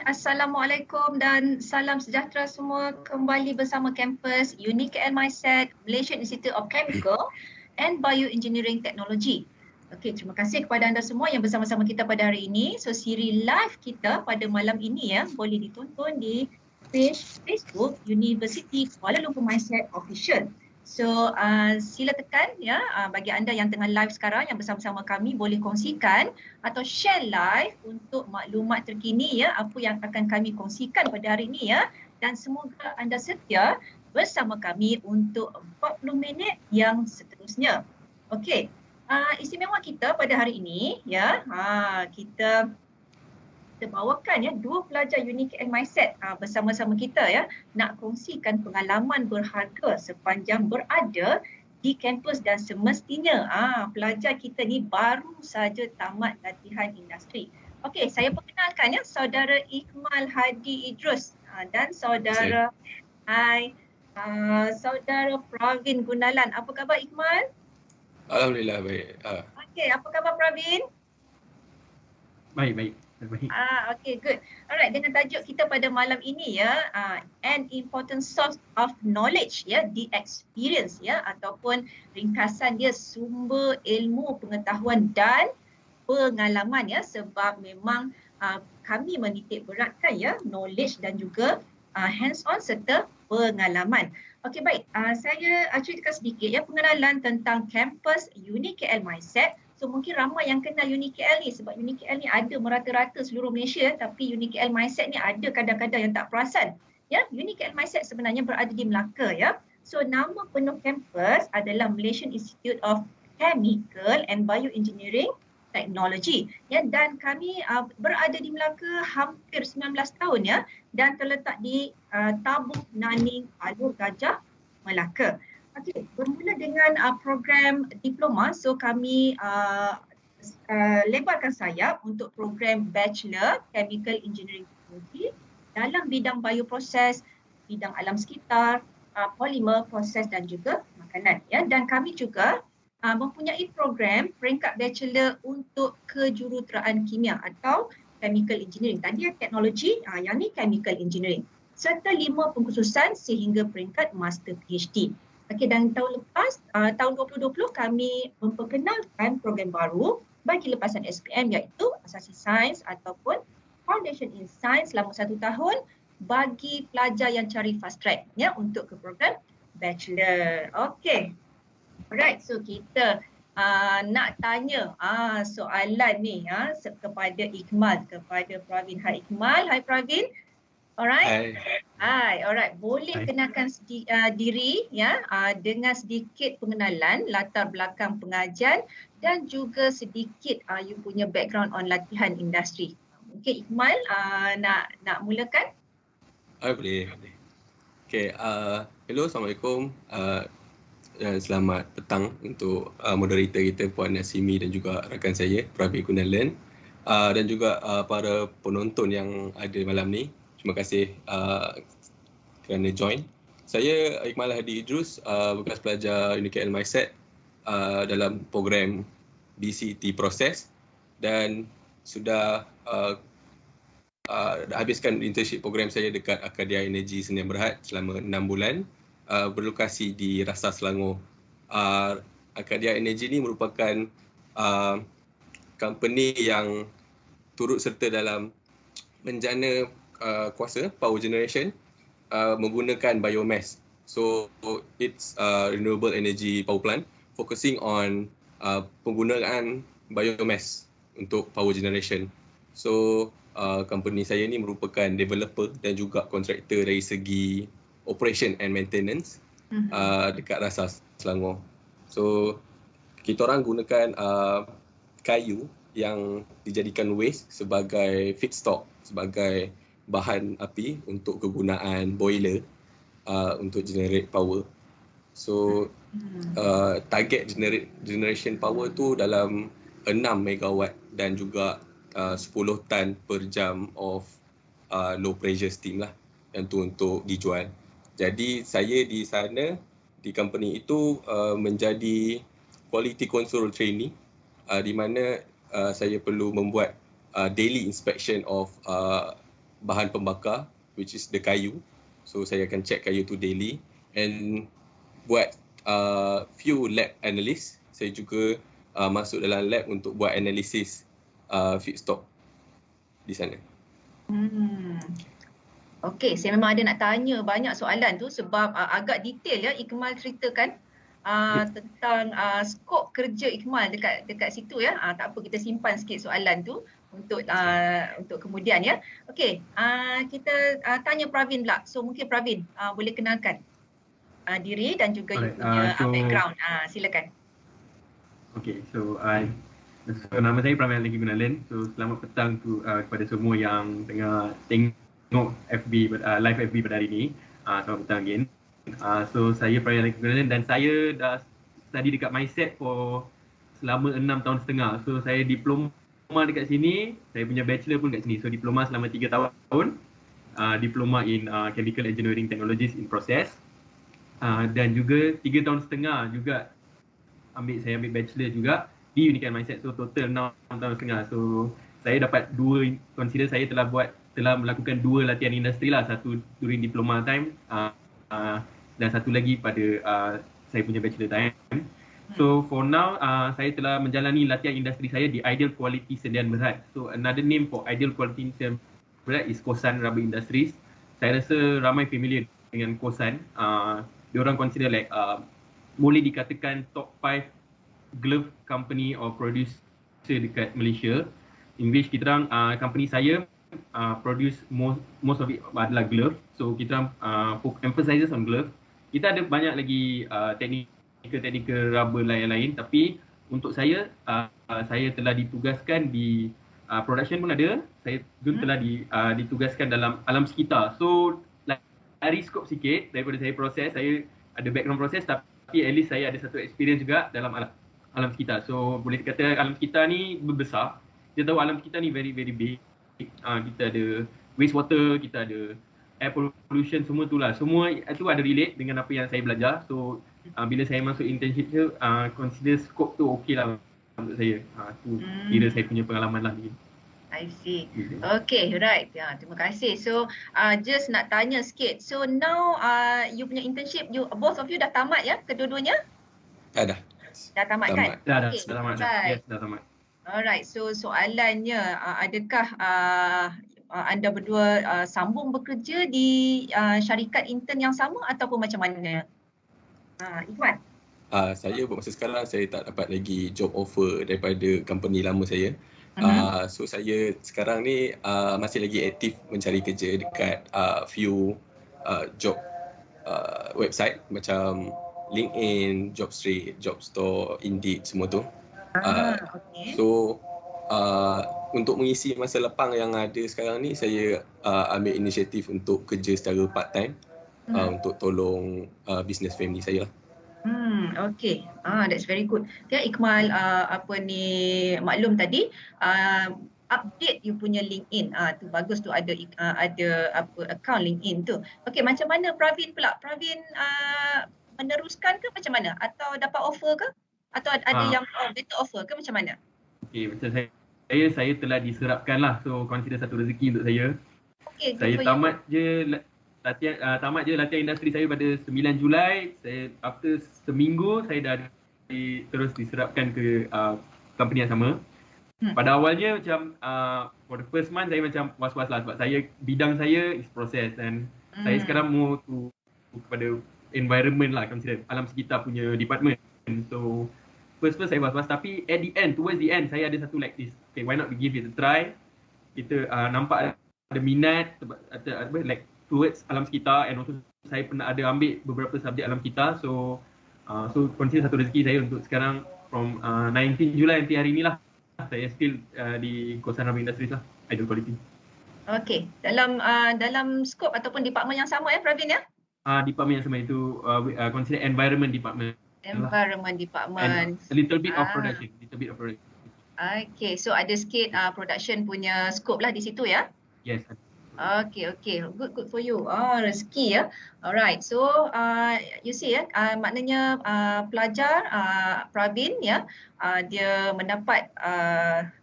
Assalamualaikum dan salam sejahtera semua. Kembali bersama kampus UniKL MISET, Malaysian Institute of Chemical and Bioengineering Technology. Okey, terima kasih kepada anda semua yang bersama-sama kita pada hari ini. So, siri live kita pada malam ini boleh ditonton di page Facebook University Kuala Lumpur MISET Official. So, sila tekan bagi anda yang tengah live sekarang yang bersama-sama kami boleh kongsikan atau share live untuk maklumat terkini apa yang akan kami kongsikan pada hari ini dan semoga anda setia bersama kami untuk 40 minit yang seterusnya. Okey. Istimewa kita pada hari ini kita bawakan dua pelajar UniKL MISET bersama-sama kita nak kongsikan pengalaman berharga sepanjang berada di kampus dan semestinya pelajar kita ni baru saja tamat latihan industri. Okey, saya perkenalkan saudara Iqmal Hadi Idrus dan saudara saudara Pravin Gunalan. Apa khabar Iqmal? Alhamdulillah baik. Okey, apa khabar Pravin? Baik. Okay, good. Alright, dengan tajuk kita pada malam ini an important source of knowledge the experience ataupun ringkasan dia sumber ilmu, pengetahuan dan pengalaman sebab memang kami menitik beratkan knowledge dan juga hands on serta pengalaman. Okey, baik. Saya ceritakan sedikit pengenalan tentang kampus UniKL MISET. So mungkin ramai yang kenal UniKL ni sebab UniKL ni ada merata-rata seluruh Malaysia tapi UniKL MISET ni ada kadang-kadang yang tak perasan. UniKL MISET sebenarnya berada di Melaka So nama penuh kampus adalah Malaysian Institute of Chemical and Bioengineering Technology. Dan kami berada di Melaka hampir 19 tahun dan terletak di Tabung Naning Alur Gajah, Melaka. Okey, bermula dengan program diploma, so kami lebarkan sayap untuk program Bachelor Chemical Engineering Technology dalam bidang bioproses, bidang alam sekitar, polimer, proses dan juga makanan. Dan kami juga mempunyai program peringkat Bachelor untuk kejuruteraan kimia atau Chemical Engineering. Tadi teknologi, yang ni Chemical Engineering. Serta 5 pengkhususan sehingga peringkat Master PhD. Okey, dan tahun lepas, tahun 2020 kami memperkenalkan program baru bagi lepasan SPM iaitu Asasi Sains ataupun Foundation in Science selama 1 tahun bagi pelajar yang cari fast track untuk ke program Bachelor. Okey. Alright, so kita nak tanya soalan ni kepada Iqmal, kepada Pravin. Hai Iqmal, hai Pravin. Alright. Hai, alright. Boleh kenalkan diri dengan sedikit pengenalan latar belakang pengajian dan juga sedikit you punya background on latihan industri. Mungkin Iqmal nak mulakan? Boleh. Okay, hello, Assalamualaikum. Selamat petang untuk moderator kita Puan Nasimi dan juga rakan saya Pravin Gunalan dan juga para penonton yang ada malam ni. Terima kasih kerana join. Saya Iqmal Hadi Idrus, bekas pelajar UniKL MISET dalam program BCT Proses dan sudah habiskan internship program saya dekat Akadia Energy Sdn Bhd selama 6 bulan berlokasi di Rasa Selangor. Akadia Energy ni merupakan company yang turut serta dalam menjana kuasa power generation menggunakan biomass. So it's renewable energy power plant focusing on penggunaan biomass untuk power generation. So company saya ni merupakan developer dan juga kontraktor dari segi operation and maintenance dekat Rasa Selangor. So kita orang gunakan kayu yang dijadikan waste sebagai feedstock, sebagai bahan api untuk kegunaan boiler untuk generate power. So target generation power tu dalam 6 megawatt dan juga 10 tan per jam of low pressure steam lah, yang tu untuk dijual. Jadi saya di sana di company itu menjadi quality control trainee di mana saya perlu membuat daily inspection of bahan pembakar, which is the kayu. So saya akan check kayu tu daily and buat few lab analysis. Saya juga masuk dalam lab untuk buat analisis feedstock di sana. Okey, saya memang ada nak tanya banyak soalan tu sebab agak detail ya Ikmal ceritakan tentang skop kerja Ikmal dekat situ ya. Tak apa, kita simpan sikit soalan tu untuk kemudian ya. Okey, kita tanya Pravin pula. So mungkin Pravin boleh kenalkan diri dan juga you punya background. Silakan. Okay, so nama saya Pravin Lagi Gunalan. So selamat petang kepada semua yang tengah tengok live FB pada hari ini. Selamat petang again. So saya Pravin Lagi Gunalan dan saya dah study dekat Mindset for selama 6 tahun setengah. So saya diploma dekat sini, saya punya bachelor pun dekat sini. So diploma selama 3 tahun. Diploma in Chemical Engineering Technologies in Process. Dan juga 3 tahun setengah juga saya ambil bachelor juga di Unikan Mindset. So total 6 tahun setengah. So saya dapat consider saya telah melakukan 2 latihan industri lah. Satu during diploma time dan satu lagi pada saya punya bachelor time. So for now saya telah menjalani latihan industri saya di Ideal Quality Sendian Berhad. So another name for Ideal Quality Sendian Berhad is Kosan Rubber Industries. Saya rasa ramai familiar dengan Kosan. Diorang consider like boleh dikatakan top 5 glove company or producer dekat Malaysia. In which kita orang company saya produce most of it adalah glove. So kita emphasizes on glove. Kita ada banyak lagi technical rubber lain-lain, tapi untuk saya telah ditugaskan di production pun ada. Saya pun telah ditugaskan dalam alam sekitar. So lari skop sikit daripada saya proses. Saya ada background proses tapi at least saya ada satu experience juga dalam alam sekitar. So boleh dikata alam sekitar ni berbesar. Kita tahu alam sekitar ni very very big. Kita ada wastewater, kita ada air pollution, semua tu lah. Semua itu ada relate dengan apa yang saya belajar. So bila saya masuk internship tu, consider scope tu okey lah untuk saya. Tu kira saya punya pengalaman lah. I see. Okay, right. Terima kasih. So just nak tanya sikit. So now you punya internship, both of you dah tamat ya, kedua-duanya? Dah. Dah tamat kan? Dah tamat. Yes, dah tamat. Alright, so soalannya, adakah anda berdua sambung bekerja di syarikat intern yang sama ataupun macam mana? Ikhwan? Saya buat masa sekarang, saya tak dapat lagi job offer daripada company lama saya. So saya sekarang ni masih lagi aktif mencari kerja dekat few job website macam LinkedIn, Jobstreet, Jobstore, Indeed, semua tu. Okay. So untuk mengisi masa lapang yang ada sekarang ni, saya ambil inisiatif untuk kerja secara part time untuk tolong business family saya lah. Okay. That's very good. Ya, Ikmal maklum tadi update you punya LinkedIn. Tu bagus tu ada account LinkedIn tu. Okay, macam mana Pravin pula? Pravin meneruskan ke macam mana? Atau dapat offer ke? Atau ada yang better offer ke macam mana? Okay, macam saya telah diserapkan lah. So consider satu rezeki untuk saya. Okay, saya tamat je latihan industri saya pada 9 Julai. Saya after seminggu saya dah terus diserapkan ke company yang sama. Pada awalnya macam for the first month saya macam was-was lah sebab bidang saya is process dan saya sekarang mau kepada environment lah, consider alam sekitar punya department. So first saya was-was tapi at the end, towards the end saya ada satu like this. Okay, why not we give it a try? Kita nampak ada minat like towards alam sekitar and also saya pernah ada ambil beberapa subjek alam sekitar. So consider satu rezeki saya untuk sekarang from 19 Julai nanti hari inilah saya still di Kosan Rubber Industries lah, Ideal Quality. Okay, dalam skop ataupun department yang sama ya Pravin ya? Department yang sama itu consider environment department. Environment department. And a little bit of production. Okay, so ada sikit production punya scope lah di situ ya? Yes. Okay. Good for you. Rezeki ya. Alright. So you see ya, maknanya pelajar Pravin ya, dia mendapat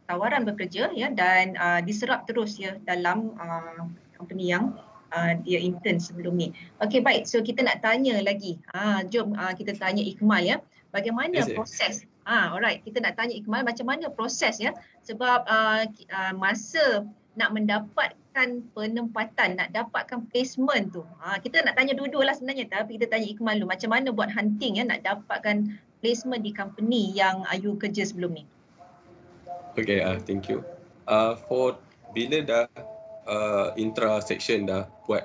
tawaran bekerja ya dan diserap terus ya dalam company yang dia intern sebelum ni. Okey, baik. So kita nak tanya lagi. Jom kita tanya Ikmal ya. Bagaimana proses? Alright, kita nak tanya Ikmal macam mana proses ya. Sebab masa nak mendapatkan penempatan, nak dapatkan placement tu. Kita nak tanya dua-dua lah sebenarnya, tapi kita tanya Ikmal dulu. Macam mana buat hunting ya nak dapatkan placement di company yang you kerja sebelum ni? Okay, thank you. For bila dah intra section dah buat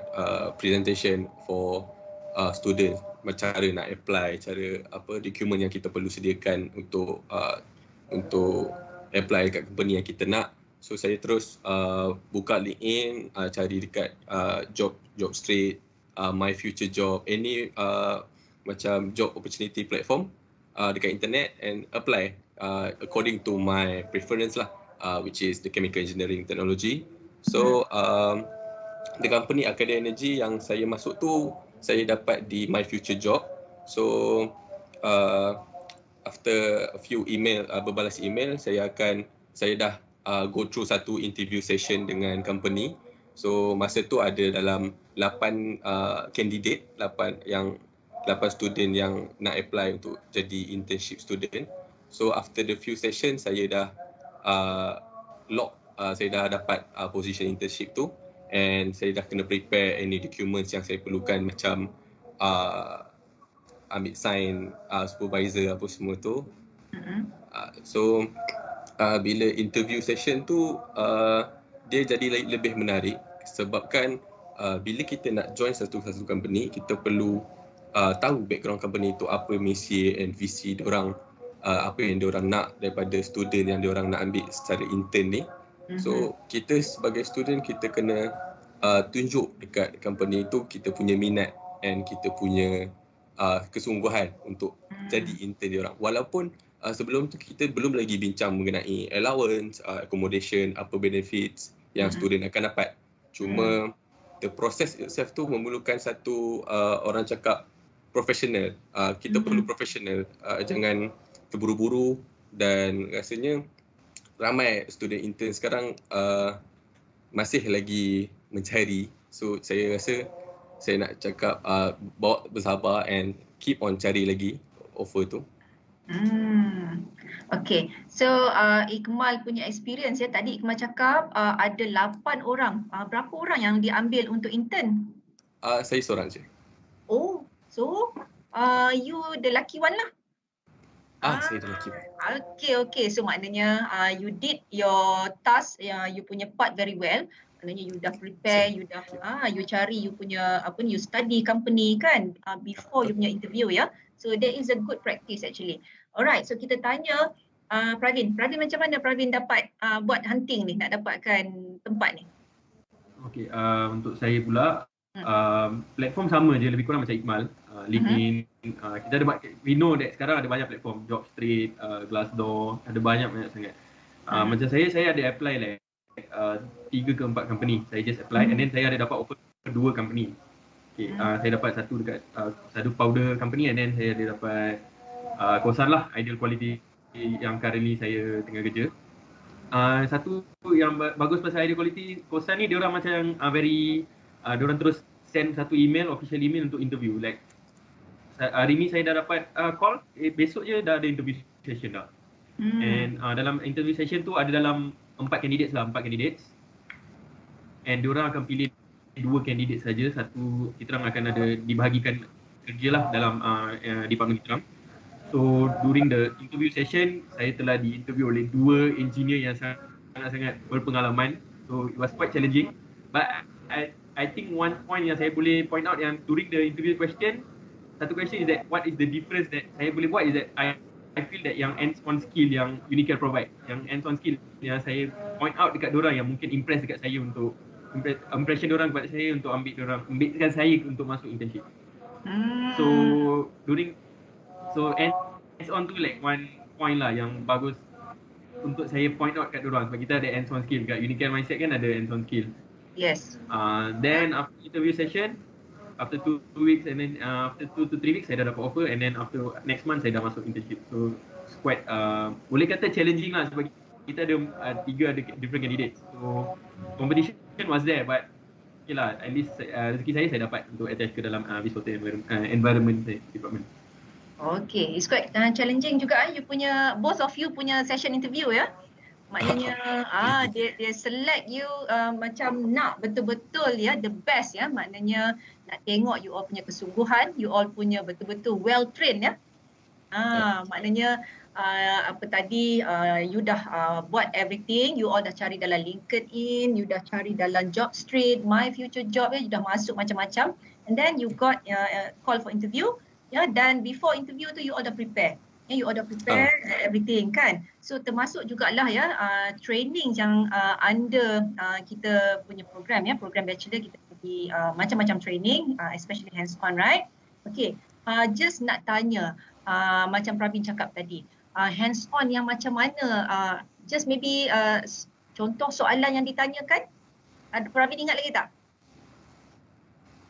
presentation for student, macam cara nak apply, cara apa dokumen yang kita perlu sediakan untuk apply dekat company yang kita nak. So saya terus buka LinkedIn, cari dekat job street, my future job, any macam job opportunity platform dekat internet and apply according to my preference lah, which is the chemical engineering technology. So the company Arcadia Energy yang saya masuk tu saya dapat di my future job. So after a few email, berbalas email, saya dah go through satu interview session dengan company. So masa tu ada dalam 8 candidate, 8 student yang nak apply untuk jadi internship student. So after the few session saya dah saya dah dapat position internship tu, and saya dah kena prepare any documents yang saya perlukan, macam ambil sign supervisor apa semua tu. So bila interview session tu dia jadi lebih menarik sebabkan bila kita nak join satu company, kita perlu tahu background company tu, apa misi and visi diorang, apa yang diorang nak daripada student yang diorang nak ambil secara intern ni. So kita sebagai student kita kena tunjuk dekat company tu kita punya minat and kita punya kesungguhan untuk jadi intern diorang. Walaupun sebelum tu kita belum lagi bincang mengenai allowance, accommodation, apa benefits yang student akan dapat. Cuma the process itself tu memerlukan satu orang cakap professional. Kita perlu professional, jangan terburu-buru, dan rasanya ramai student intern sekarang masih lagi mencari. So saya rasa saya nak cakap bawa bersabar and keep on cari lagi offer tu. Okay, so Ikmal punya experience ya, tadi Ikmal cakap ada 8 orang. Berapa orang yang diambil untuk intern? Saya seorang je. Oh, so you the lucky one lah. Saya the lucky one. Okay. So maknanya you did your task, you punya part very well. Maknanya you dah prepare, you dah you cari you punya you study company kan before you punya interview ya. So that is a good practice actually. Alright, so kita tanya Pravin. Pravin, macam mana Pravin dapat buat hunting ni, nak dapatkan tempat ni? Okay, untuk saya pula platform sama je, lebih kurang macam Ikmal. LinkedIn, kita ada, we know that sekarang ada banyak platform, Jobstreet, Glassdoor, ada banyak sangat. Macam saya ada apply like 3 ke 4 company. Saya just apply and then saya ada dapat offer 2 company. Okay, saya dapat satu powder company and then saya ada dapat Kosan lah, Ideal Quality yang currently saya tengah kerja. Satu yang bagus pasal Ideal Quality Kosan ni, diorang macam diorang terus send satu official email untuk interview. Like hari ni saya dah dapat call, besok je dah ada interview session dah. And dalam interview session tu ada dalam 4 candidates. And diorang akan pilih 2 candidates saja. Satu, kita orang akan ada dibahagikan kerja lah dalam department kita orang. So during the interview session, saya telah diinterview oleh 2 engineer yang sangat-sangat berpengalaman. So it was quite challenging. But I think one point yang saya boleh point out yang during the interview question, satu question is that what is the difference that saya boleh buat is that I feel that yang hands-on skill yang Unicare provide, yang hands-on skill yang saya point out dekat diorang yang mungkin impress dekat saya untuk impression diorang kepada saya untuk ambilkan saya untuk masuk internship. So hands-on tu like one point lah yang bagus untuk saya point out kat diorang, sebab kita ada hands-on skill kat Unicare Mindset kan, ada hands-on skill. Yes. Then after interview session, after 2 weeks and then after 2 to 3 weeks saya dah dapat offer, and then after next month saya dah masuk internship. So it's quite boleh kata challenging lah, sebab kita ada 3 different candidates. So competition was there, but okay lah, at least rezeki saya dapat untuk attach ke dalam Viswater environment department. Okay, it's quite challenging juga. You punya, both of you punya session interview ya. Maknanya dia select you macam nak betul-betul ya, the best ya. Maknanya nak tengok you all punya kesungguhan, you all punya betul-betul well trained ya. Maknanya apa tadi, you dah buat everything, you all dah cari dalam LinkedIn, you dah cari dalam job street, My Future Job ya, you dah masuk macam-macam, and then you got call for interview ya, dan before interview tu you all dah prepare. You all dah prepare everything kan. So termasuk jugalah ya training yang under kita punya program ya, program bachelor kita bagi macam-macam training, especially hands on, right? Okay, just nak tanya macam Pravin cakap tadi, hands on yang macam mana, just maybe contoh soalan yang ditanyakan, Pravin ingat lagi tak?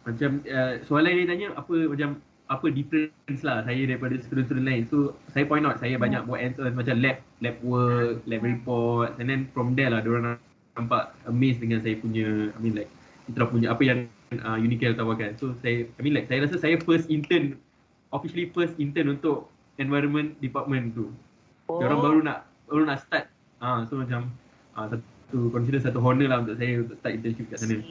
Macam soalan yang ditanya apa difference lah saya daripada student-student lain. So saya point out, saya banyak buat hands-on macam lab work, lab report, and then from there lah diorang nampak amazed dengan saya punya, I mean like kita punya apa yang Unicare tawarkan. So saya rasa saya officially first intern untuk environment department tu. Diorang baru nak start. So macam consider satu honor lah untuk saya untuk start internship kat sana.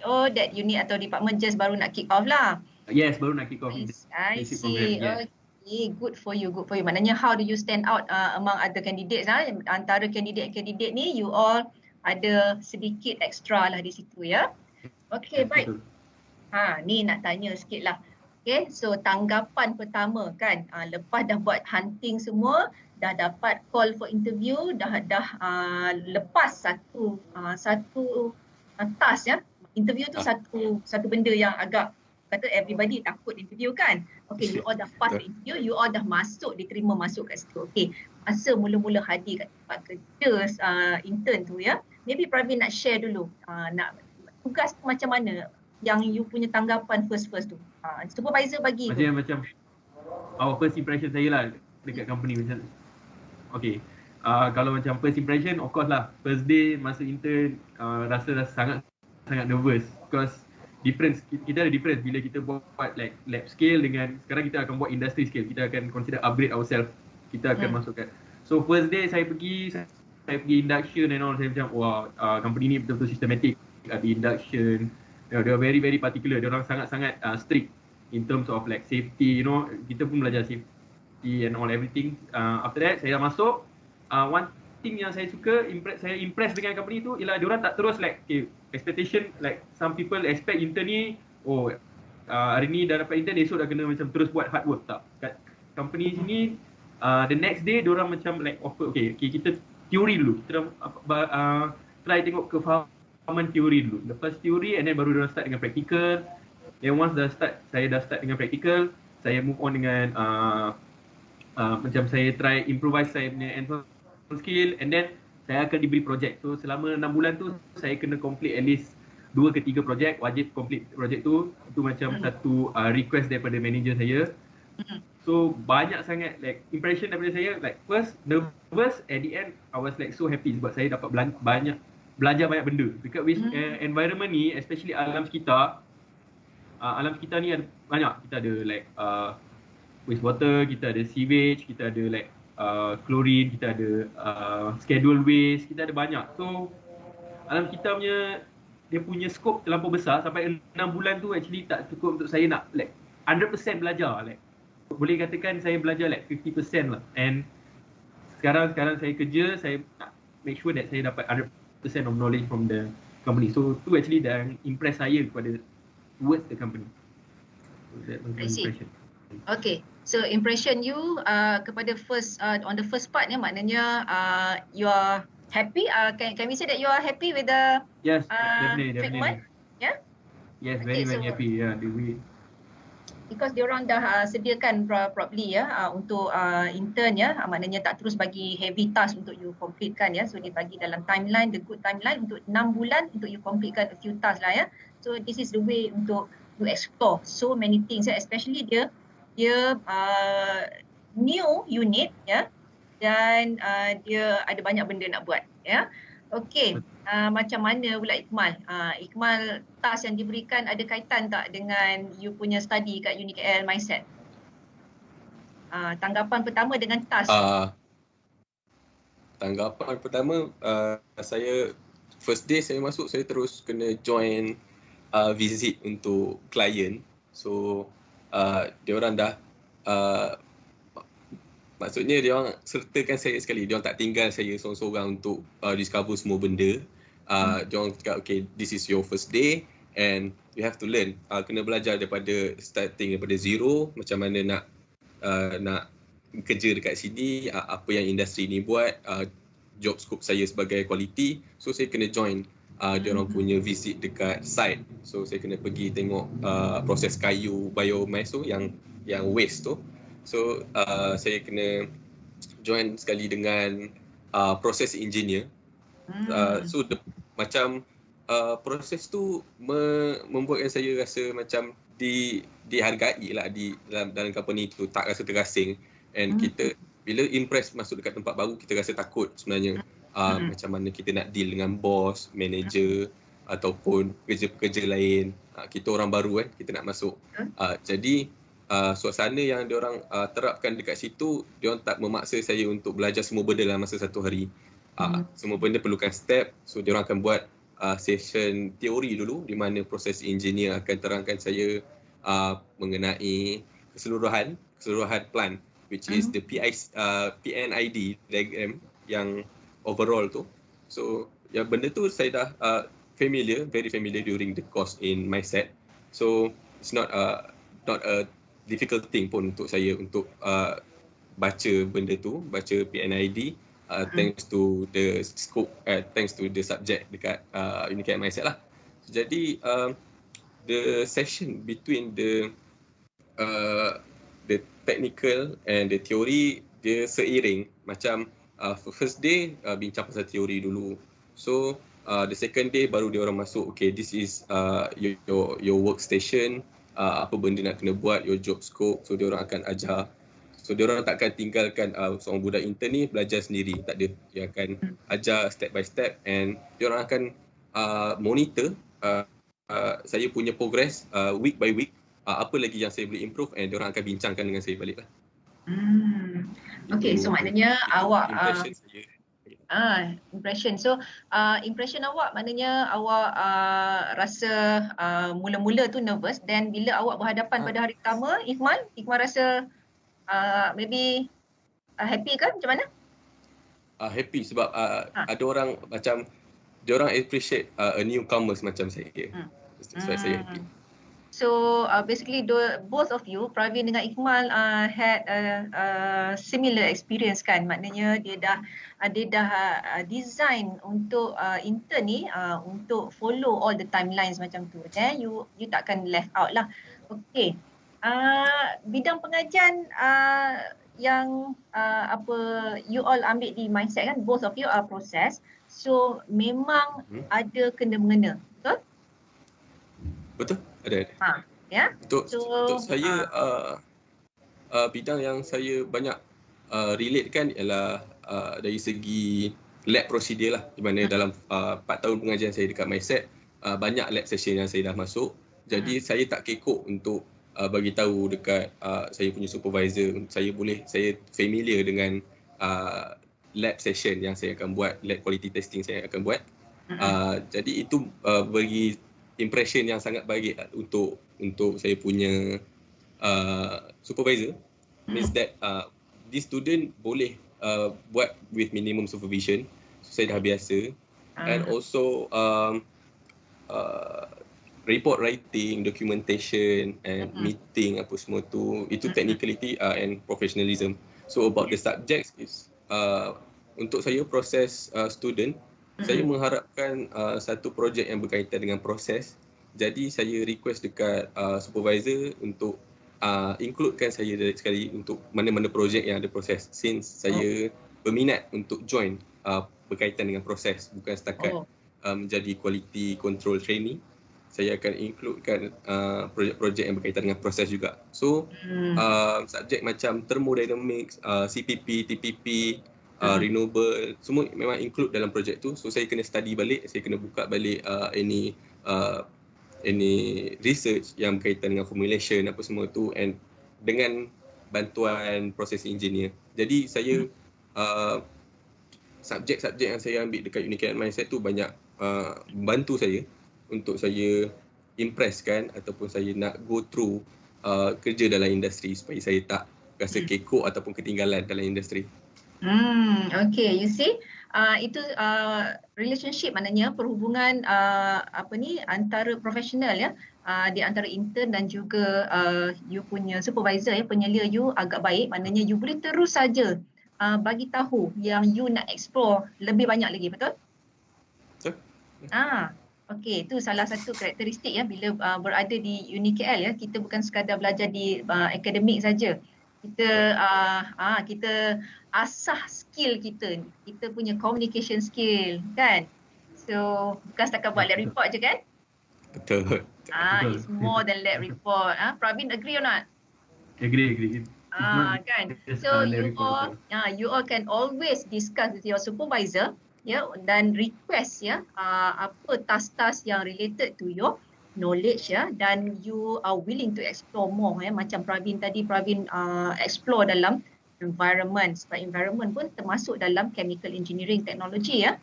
Oh, that unit atau department just baru nak kick off lah. Yes, baru nak kick off. I see. Program, okay, good for you. Maknanya how do you stand out among other candidates? Antara kandidat-kandidat ni, you all ada sedikit extra lah di situ ya. Okay, baik. Ni nak tanya sikit lah. Okay, so tanggapan pertama kan, lepas dah buat hunting semua, dah dapat call for interview, dah lepas satu task ya. Interview tu satu benda yang agak kata everybody takut interview kan. Okay, you all dah pass the interview, you all dah diterima masuk kat situ. Okay, masa mula-mula hadir kat tempat kerja intern tu ya, maybe Pravin nak share dulu, nak tugas tu macam mana yang you punya tanggapan first tu. Supervisor bagi macam our first impression saya lah dekat company macam. Okay, kalau macam first impression, of course lah, first day masuk intern rasa sangat nervous because kita ada difference bila kita buat like lab scale dengan sekarang kita akan buat industry scale. Kita akan consider upgrade ourselves. Kita akan masukkan. So first day saya pergi induction and all, saya macam company ni betul-betul systematic. Ada induction. They are very very particular. Dia orang sangat-sangat strict in terms of like safety, kita pun belajar safety and all everything. After that saya dah masuk, one thing yang saya suka, saya impress dengan company tu ialah diorang tak terus like expectation, like some people expect intern ni hari ni dah dapat intern, esok dah kena macam terus buat hard work. Tak, kat company sini the next day diorang macam like offer kita teori dulu, kita try tengok kefahaman teori dulu, lepas teori and then baru diorang start dengan practical. Then once saya dah start dengan practical, saya move on dengan macam saya try improvise saya punya hands-on skill, and then saya akan diberi projek. So selama 6 bulan tu saya kena complete at least 2 ke 3 projek, wajib complete projek tu. Itu macam satu request daripada manager saya. So banyak sangat like impression daripada saya, like first nervous, at the end I was like so happy sebab saya dapat belajar banyak benda dekat environment ni, especially alam sekitar. Alam sekitar ni ada banyak. Kita ada like wastewater, kita ada sewage, kita ada like chlorine, kita ada schedule waste, kita ada banyak. So alam kita dia punya scope terlampau besar sampai 6 bulan tu actually tak cukup untuk saya nak like 100% belajar. Like boleh katakan saya belajar like 50% lah. And sekarang saya kerja, saya nak make sure that saya dapat 100% of knowledge from the company. So tu actually dah impress saya towards the company. So that was my impression. Okay, so impression you kepada on the first part ni, maknanya you are happy. Can we say that you are happy with the treatment? Yeah. Yes, very happy. Yeah, because diorang dah sediakan properly ya untuk intern ya, maknanya tak terus bagi heavy task untuk you complete kan ya. So dia bagi dalam timeline, the good timeline untuk 6 bulan untuk you completekan a few tasks lah ya. So this is the way untuk you explore so many things ya, especially dia new unit ya, dan dia ada banyak benda nak buat ya. Okay, macam mana pula Ikmal? Ikmal, task yang diberikan ada kaitan tak dengan you punya study kat UniKL Mindset? Tanggapan pertama dengan task. Tanggapan pertama, saya first day saya masuk, saya terus kena join visit untuk klien. So diorang dah maksudnya diorang sertakan saya sekali. Diorang tak tinggal saya seorang-seorang untuk discover semua benda. Diorang cakap, okay, this is your first day and you have to learn. Kena belajar daripada starting daripada zero, macam mana nak kerja dekat sini, apa yang industri ni buat, job scope saya sebagai quality. So saya kena join diorang punya visit dekat site. So saya kena pergi tengok proses kayu biomass tu yang waste tu. So saya kena join sekali dengan proses engineer. So macam proses tu membuatkan saya rasa macam dihargai lah dalam company tu, tak rasa terasing. And kita bila impress masuk dekat tempat baru, kita rasa takut sebenarnya. Macam mana kita nak deal dengan bos, manager ataupun pekerja-pekerja lain. Kita orang baru kan, kita nak masuk. Jadi suasana yang diorang terapkan dekat situ, diorang tak memaksa saya untuk belajar semua benda dalam masa satu hari. Semua benda perlukan step. So diorang akan buat session teori dulu, di mana proses engineer akan terangkan saya mengenai keseluruhan plan, which is the PNID diagram yang overall tu. So yang benda tu saya dah very familiar during the course in Mindset. So it's not a difficult thing pun untuk saya untuk baca benda tu, baca PNID, thanks to the scope, thanks to the subject dekat UniKL Mindset lah. Jadi the session between the technical and the theory, dia seiring. Macam first day bincang pasal teori dulu. So the second day baru dia orang masuk, okay, this is your workstation, apa benda nak kena buat, your job scope. So dia orang akan ajar. So dia orang takkan tinggalkan seorang budak intern ni belajar sendiri, tak ada. Dia akan ajar step by step and dia orang akan monitor saya punya progress week by week. Apa lagi yang saya boleh improve, and dia orang akan bincangkan dengan saya balik lah. Okay, so maknanya awak impression saya. Impression. So impression awak maknanya awak rasa mula-mula tu nervous, then bila awak berhadapan pada hari pertama, Ikmal rasa maybe happy ke macam mana? Happy sebab ada orang macam dia orang appreciate a newcomers macam saya. Sebab saya happy. So basically both of you, Praveen dengan Ikmal, had a similar experience kan? Maknanya dia dah design untuk intern ni untuk follow all the timelines macam tu. You takkan left out lah. Okay. Bidang pengajian yang you all ambil di Mindset kan, both of you are proses. So memang ada kena mengena. Betul? Betul, ada. Ya. Untuk saya bidang yang saya banyak relate kan ialah dari segi lab procedure lah, di mana dalam 4 tahun pengajian saya dekat Mindset, banyak lab session yang saya dah masuk. Jadi saya tak kekok untuk bagi tahu dekat saya punya supervisor, saya familiar dengan lab session yang saya akan buat, lab quality testing saya akan buat. Jadi itu bagi impression yang sangat baik untuk saya punya supervisor. Means that this student boleh buat with minimum supervision. So, saya dah biasa. And also report writing, documentation and meeting apa semua tu, itu technicality and professionalism. So about the subjects is untuk saya proses student, saya mengharapkan satu projek yang berkaitan dengan proses. Jadi saya request dekat supervisor untuk includekan saya sekali untuk mana-mana projek yang ada proses, since saya berminat untuk join berkaitan dengan proses, bukan setakat menjadi quality control trainee. Saya akan includekan projek-projek yang berkaitan dengan proses juga. So subjek macam thermodynamics, CPP, TPP, renewable, semua memang include dalam projek tu. So saya kena study balik, saya kena buka balik any research yang berkaitan dengan formulation apa semua tu, and dengan bantuan proses engineer. Jadi saya subjek-subjek yang saya ambil dekat Unicare Mindset tu banyak membantu saya untuk saya impresskan ataupun saya nak go through kerja dalam industri supaya saya tak rasa kekok ataupun ketinggalan dalam industri. Okay, you see, itu relationship, maknanya perhubungan antara profesional ya, di antara intern dan juga you punya supervisor ya, penyelia you agak baik, maknanya you boleh terus saja bagi tahu yang you nak explore lebih banyak lagi, betul? Betul. Okey, itu salah satu karakteristik ya bila berada di UniKL ya, kita bukan sekadar belajar di akademik saja. Kita asah skill kita punya communication skill kan. So bukan setakat buat lab report je kan? Betul. It's more than lab report. Praveen agree or not? Agree. Kan. So you all can always discuss with your supervisor ya, dan request ya apa task-task yang related to your knowledge ya, dan you are willing to explore more ya, macam Praveen tadi, explore dalam environment, sebab environment pun termasuk dalam chemical engineering technology ya.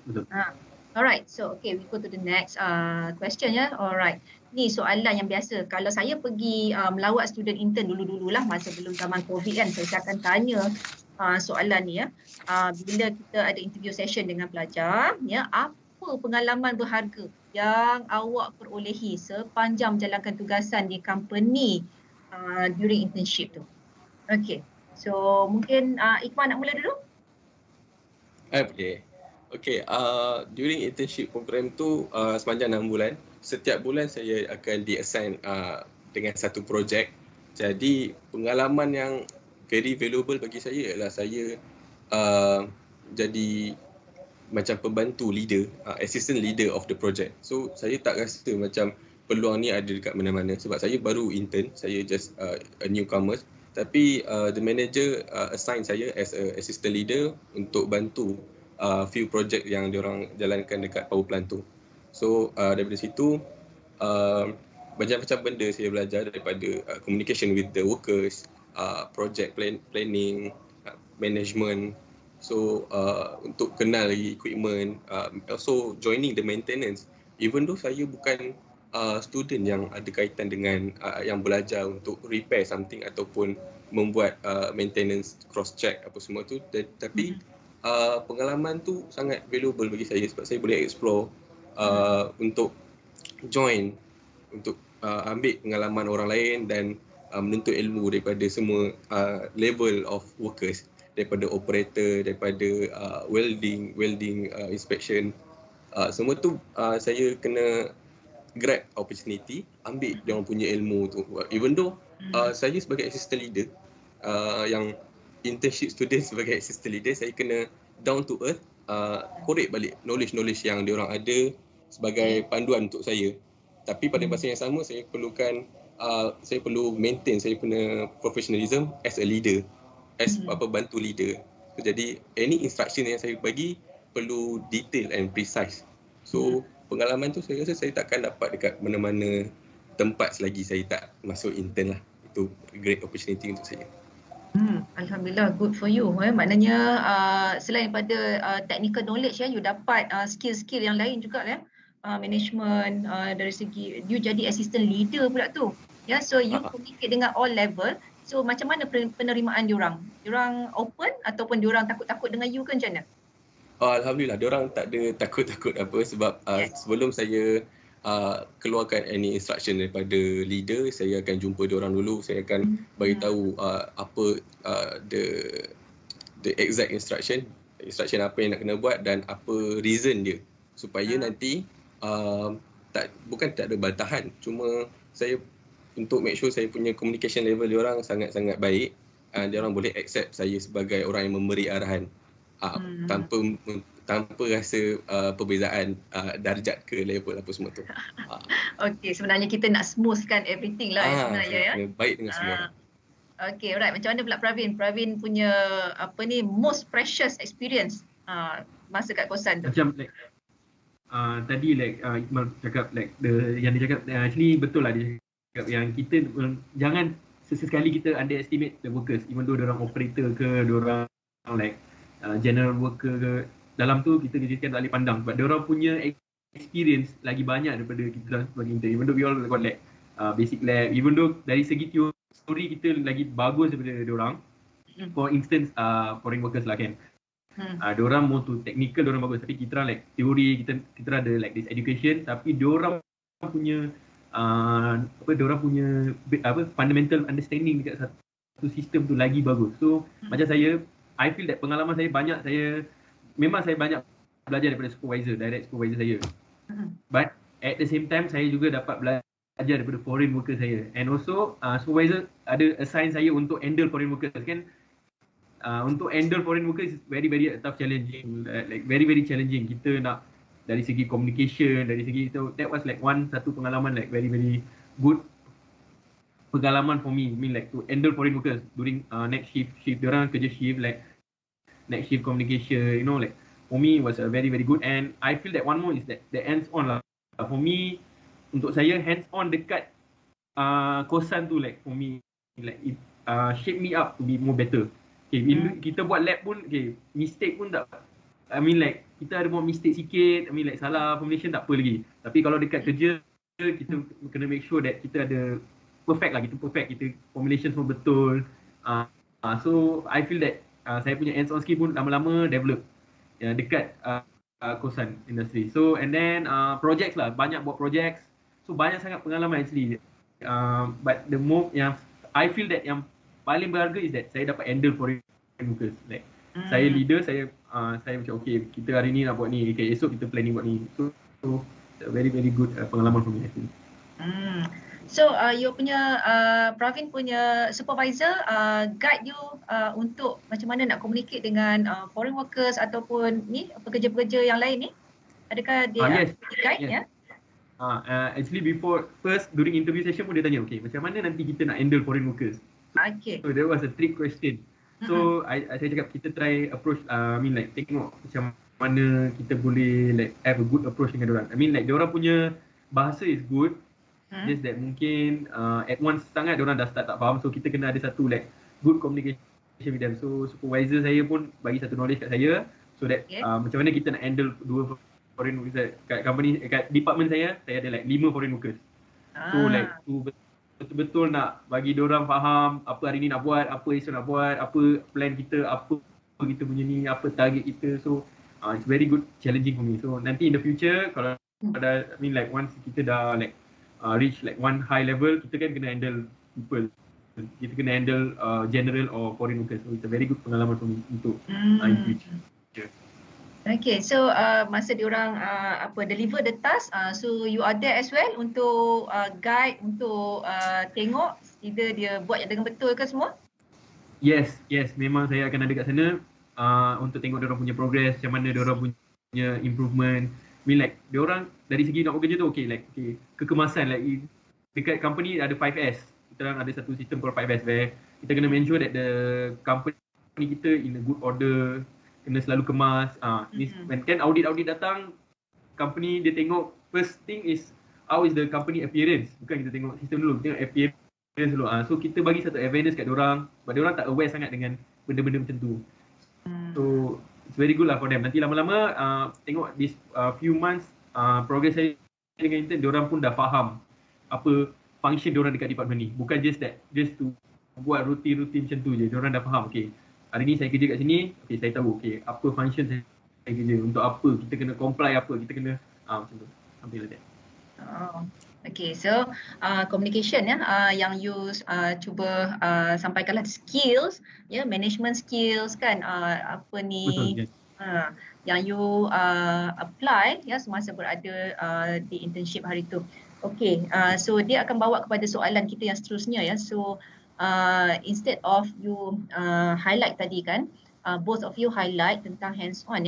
Betul. Alright, so okay, we go to the next question ya. Alright, ni soalan yang biasa. Kalau saya pergi melawat student intern dulu-dululah, masa belum zaman COVID kan, saya akan tanya soalan ni ya. Bila kita ada interview session dengan pelajar, ya, apa pengalaman berharga yang awak perolehi sepanjang menjalankan tugasan di company during internship tu? Okay, so mungkin Iqbal nak mula dulu? Okay, during internship program tu sepanjang 6 bulan, setiap bulan saya akan di-assign dengan satu projek. Jadi pengalaman yang very valuable bagi saya ialah saya jadi macam pembantu leader, assistant leader of the project. So saya tak rasa macam peluang ni ada dekat mana-mana sebab saya baru intern, saya just a newcomer. Tapi the manager assign saya as a assistant leader untuk bantu few project yang diorang jalankan dekat power plant tu. So daripada situ macam-macam benda saya belajar, daripada communication with the workers, project planning, management. So untuk kenal lagi equipment, also joining the maintenance. Even though saya bukan student yang ada kaitan dengan yang belajar untuk repair something ataupun membuat maintenance cross check apa semua tu, tapi pengalaman tu sangat valuable bagi saya sebab saya boleh explore untuk join, untuk ambil pengalaman orang lain dan menuntut ilmu daripada semua level of workers, daripada operator, daripada welding inspection, semua tu saya kena grab opportunity, ambil dia orang punya ilmu tu. Even though saya sebagai assistant leader, yang internship student sebagai assistant leader, saya kena down to earth, korek balik knowledge yang dia orang ada sebagai panduan untuk saya. Tapi pada masa yang sama saya perlu maintain saya punya professionalism as a leader, as bantu leader. So, jadi any instruction yang saya bagi perlu detail and precise. So pengalaman tu saya rasa saya takkan dapat dekat mana-mana tempat selagi saya tak masuk intern lah. Itu great opportunity untuk saya. Alhamdulillah, good for you. Maknanya selain daripada technical knowledge ya, you dapat skill-skill yang lain juga ya. Management, dari segi you jadi assistant leader pula tu. Ya, so you communicate dengan all level. So macam mana penerimaan diorang? Diorang open ataupun diorang takut-takut dengan you ke macam mana? Alhamdulillah, diorang tak ada takut-takut apa sebab sebelum saya keluarkan any instruction daripada leader, saya akan jumpa diorang dulu, saya akan bagi tahu apa the exact instruction apa yang nak kena buat dan apa reason dia, supaya nanti bukan tak ada bantahan, cuma saya untuk make sure saya punya communication level diorang sangat-sangat baik, diorang boleh accept saya sebagai orang yang memberi arahan tanpa rasa perbezaan darjat ke level apa semua tu. Okey, sebenarnya kita nak smoothkan everything lah sebenarnya ya. Baik dengan semua orang. Okay, alright. Macam mana pula Pravin? Pravin punya most precious experience masa kat kosan tu. Macam like tadi like Iqmal cakap like yang dia cakap actually betul lah dia cakap yang kita jangan sesekali kita underestimate the workers, even though diorang operator ke, diorang like general worker ke, dalam tu kita tak boleh pandang sebab diorang punya experience lagi banyak daripada kita sebagai intern, even though we all got like basic lab, even though dari segi teori kita lagi bagus daripada diorang. For instance foreign workers lah kan, diorang more to technical, diorang bagus, tapi kita like teori, kita ada like this education, tapi diorang punya diorang punya fundamental understanding dekat satu sistem tu lagi bagus. So macam saya, I feel that pengalaman saya banyak, memang saya banyak belajar daripada direct supervisor saya. But at the same time saya juga dapat belajar daripada foreign worker saya, and also supervisor ada assign saya untuk handle foreign workers kan. Untuk handle foreign workers is very tough, challenging, like very challenging. Kita nak dari segi communication, dari segi itu, that was like satu pengalaman like very good pengalaman for me. I mean like to handle foreign workers during next shift diorang kerja shift, like next shift communication, you know, like for me was a very good. And I feel that one more is that the hands on lah. For me, untuk saya hands on dekat kosan tu, like for me like it shape me up to be more better. Okay, kita buat lab pun, okay, mistake pun tak, I mean like kita ada buat mistake sikit, I mean like salah formulation tak apa lagi. Tapi kalau dekat kerja, kita kena make sure that kita ada perfect, kita formulation semua betul. So I feel that saya punya hands on skill pun lama-lama develop dekat kosan industri. So and then projects lah, banyak buat projects. So banyak sangat pengalaman actually. But the more yang I feel that yang paling berharga is that saya dapat handle foreign workers. Like saya leader, saya macam okay, kita hari ni nak buat ni, okay, esok kita planning buat ni. So very good pengalaman for me actually. So you punya Pravin punya supervisor guide you untuk macam mana nak communicate dengan foreign workers ataupun ni pekerja-pekerja yang lain ni? Adakah dia guide ya? Actually first during interview session pun dia tanya, okay, macam mana nanti kita nak handle foreign workers? Okay. So that was a trick question. So saya cakap kita try approach, I mean like tengok macam mana kita boleh like have a good approach dengan diorang. I mean like diorang punya bahasa is good, just that mungkin at once sangat diorang dah start tak faham. So kita kena ada satu like good communication with them. So supervisor saya pun bagi satu knowledge kat saya, so that macam mana kita nak handle dua foreign workers kat company, kat department saya ada like 5 foreign workers. So like betul-betul nak bagi diorang faham apa hari ni nak buat, apa esok nak buat, apa plan kita, apa kita punya ni, apa target kita. So it's very good, challenging for me. So nanti in the future kalau ada, I mean like once kita dah like reach like one high level, kita kan kena handle people, kita kena handle general or foreign workers. So it's a very good pengalaman for me untuk in future. Okay, so masa diorang deliver the task, so you are there as well untuk guide, untuk tengok either dia buat dengan betul ke semua? Yes, memang saya akan ada kat sana untuk tengok diorang punya progress, macam mana diorang punya improvement. I mean like diorang dari segi nak bekerja tu okay, kekemasan, like dekat company ada 5S. Kita orang ada satu sistem called 5S where kita kena make sure that the company kita in a good order, kena selalu kemas. When kan audit datang, company dia tengok first thing is how is the company appearance. Bukan kita tengok sistem dulu, kita tengok appearance dulu. So kita bagi satu awareness kat diorang, sebab diorang tak aware sangat dengan benda-benda macam tu. So it's very good lah for them. Nanti lama-lama tengok this few months progress saya dengan intern, diorang pun dah faham apa function diorang dekat department ni. Bukan just to buat rutin macam tu je. Diorang dah faham, okay, hari ni saya kerja kat sini, okay, saya tahu okay, apa function saya kerja, untuk apa, kita kena comply apa, kita kena macam tu, something like that. Okay, so communication yang you cuba sampaikanlah skills, management skills kan, apa ni. Betul, yes. Yang you apply semasa berada di internship hari tu. Okay, so dia akan bawa kepada soalan kita yang seterusnya So instead of you highlight tadi kan, both of you highlight tentang hands on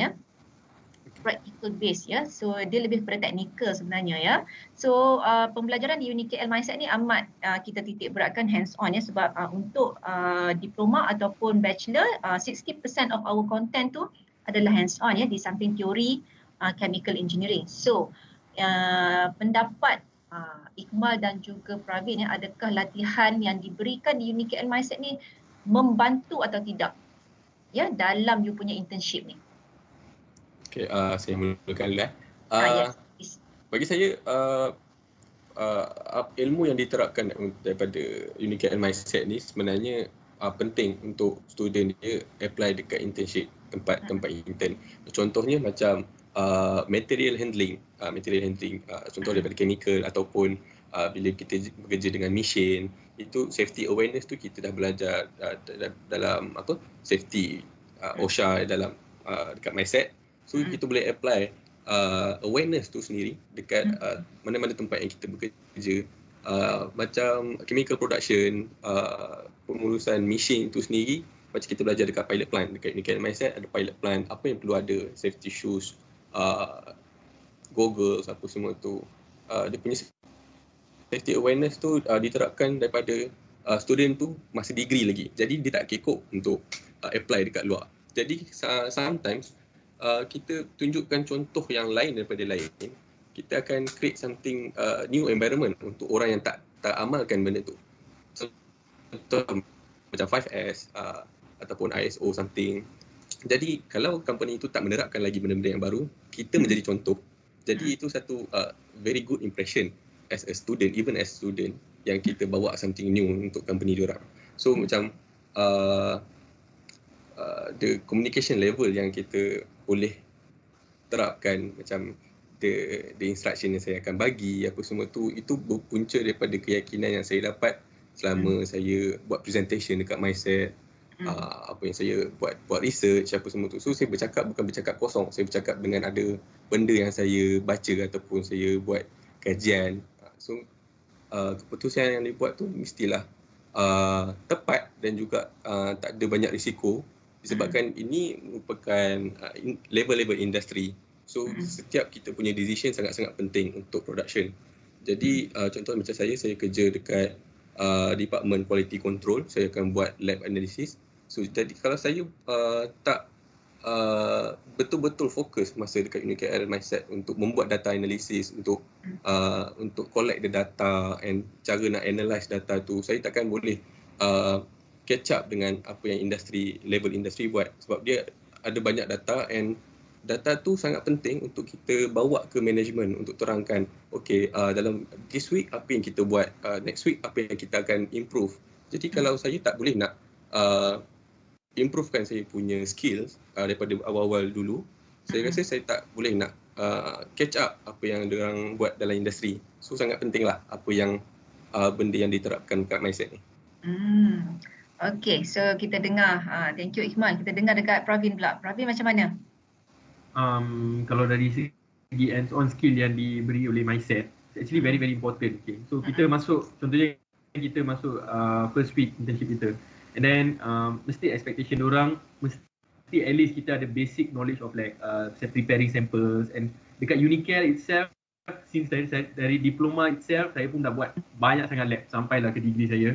practical based ya. So dia lebih kepada teknikal sebenarnya ya. So pembelajaran di UniKL Mindset ni amat kita titik beratkan hands on ya, sebab untuk diploma ataupun bachelor 60% of our content tu adalah hands on ya, di samping teori chemical engineering. So pendapat Iqmal dan juga Pravin ya, adakah latihan yang diberikan di UniKL Mindset ni membantu atau tidak ya dalam you punya internship ni? Okay, saya mulakan dulu. Yes. Bagi saya, ilmu yang diterapkan daripada UniKL Mindset ni sebenarnya penting untuk student dia apply dekat internship, tempat intern. Contohnya macam material handling, contoh daripada chemical ataupun bila kita bekerja dengan mesin, itu safety awareness tu kita dah belajar dalam safety OSHA dalam dekat Mindset. So kita boleh apply awareness tu sendiri dekat mana-mana tempat yang kita bekerja, macam chemical production, pengurusan mesin tu sendiri. Macam kita belajar dekat pilot plant, dekat UniKL Mindset ada pilot plant, apa yang perlu ada, safety shoes, goggles, apa semua tu. Dia punya safety awareness tu diterapkan daripada student tu masa degree lagi. Jadi dia tak kekok untuk apply dekat luar. Jadi sometimes kita tunjukkan contoh yang lain daripada lain, kita akan create something new environment untuk orang yang tak amalkan benda tu. Contoh macam 5S ataupun ISO something. Jadi kalau company itu tak menerapkan lagi benda-benda yang baru, kita menjadi contoh. Jadi itu satu very good impression as a student, even as student, yang kita bawa something new untuk company diorang. So macam the communication level yang kita boleh terapkan, macam the instruction yang saya akan bagi, apa semua tu, itu berpunca daripada keyakinan yang saya dapat selama saya buat presentation dekat Mindset, apa yang saya buat research, apa semua tu. So saya bercakap bukan bercakap kosong, saya bercakap dengan ada benda yang saya baca ataupun saya buat kajian. So keputusan yang dibuat tu mestilah tepat dan juga tak ada banyak risiko, disebabkan ini merupakan level-level industri. So setiap kita punya decision sangat-sangat penting untuk production. Jadi contoh macam saya kerja dekat Department Quality Control, saya akan buat lab analysis. So jadi kalau saya tak betul-betul fokus masa dekat UniKL Mindset untuk membuat data analysis, untuk collect the data and cara nak analyse data tu, saya takkan boleh catch up dengan apa yang level industri buat, sebab dia ada banyak data and data tu sangat penting untuk kita bawa ke management untuk terangkan, okay, dalam this week apa yang kita buat, next week apa yang kita akan improve. Jadi kalau saya tak boleh nak improvekan saya punya skills daripada awal-awal dulu, saya rasa saya tak boleh nak catch up apa yang diorang buat dalam industri. So sangat penting lah apa yang benda yang diterapkan kat Mindset ni. Okay, so kita dengar, thank you Iqmal. Kita dengar dekat Pravin pula. Pravin macam mana? Kalau dari segi hands-on skill yang diberi oleh Mindset, it's actually very very important. Okay. So kita masuk, contohnya kita masuk first week internship kita, and then mesti expectation orang mesti at least kita ada basic knowledge of like preparing samples. And dekat UniKL itself, since dari diploma itself, saya pun dah buat banyak sangat lab sampailah ke degree saya.